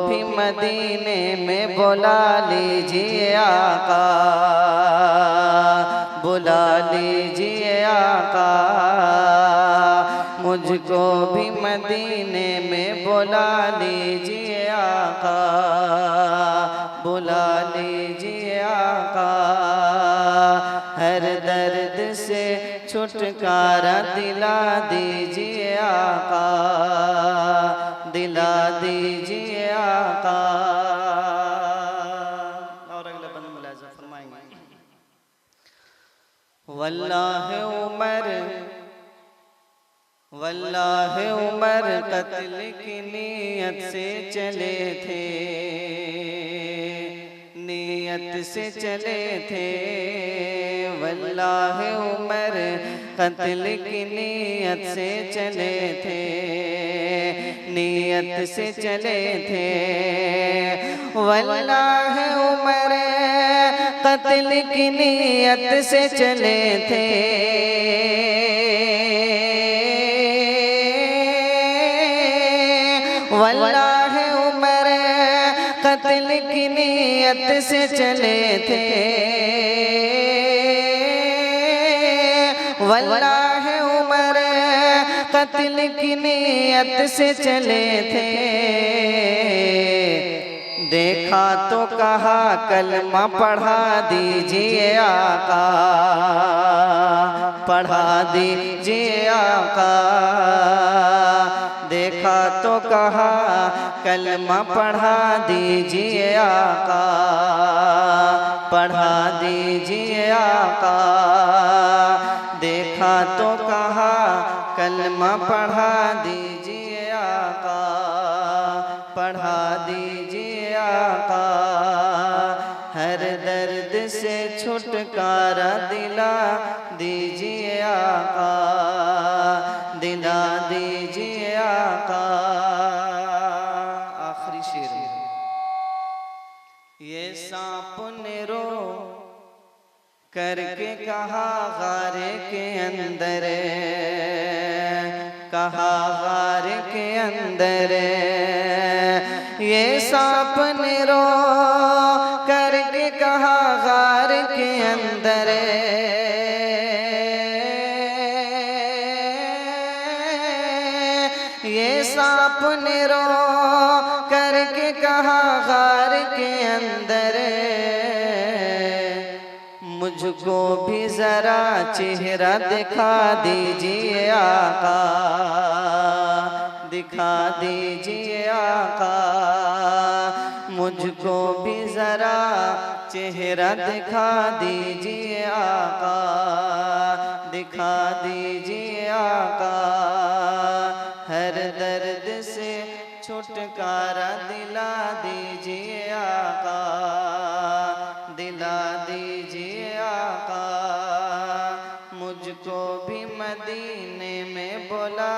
भी मदीने में बुला लीजिए आका, बुला लीजिए आका। मुझको भी मदीने में बुला लीजिए आका, बुला लीजिए आका। हर दर्द से छुटकारा दिला दीजिए आका, दिला दीजिए आका। और अगला बंद मुलाज़ा फरमाएंगे। वल्लाह उमर, वल्लाह उमर कत्ल की नीयत से चले थे, नीयत से चले थे। वल्लाह उमर कत्ल की नीयत से चले थे, नीयत से चले थे। वल्लाह उमर कत्ल की नीयत से चले थे। वल्लाह उमर कत्ल की नीयत से चले थे। वल्लाह उमर कत्ल की नीयत से चले थे। देखा तो कहा कलमा पढ़ा दीजिए आका, पढ़ा दीजिए आका। देखा तो कहा कलमा पढ़ा दीजिए आका, पढ़ा दीजिए आका। देखा तो कहा कलमा पढ़ा दीजिए आका, पढ़ा दीजिए आका। हर दर्द से छुटकारा दिला दीजिए आका, दिला दीजिए आका। आखिरी शेर, ये सांप ने रो करके कहा गारे के अंदर, कहा गार के अंदर। ये सांप ने रो करके कहा गार के अंदर। ये सांप ने रो करके कहा गार के अंदर। मुझको भी जरा चेहरा दिखा दीजिए आका, दिखा दीजिए आका। मुझको भी जरा चेहरा दिखा दीजिए आका, दिखा दीजिए आका। हर दर्द से छुटकारा दिला दीजिए आका, दिला दीजिए आका। मुझको भी मदीने में बुला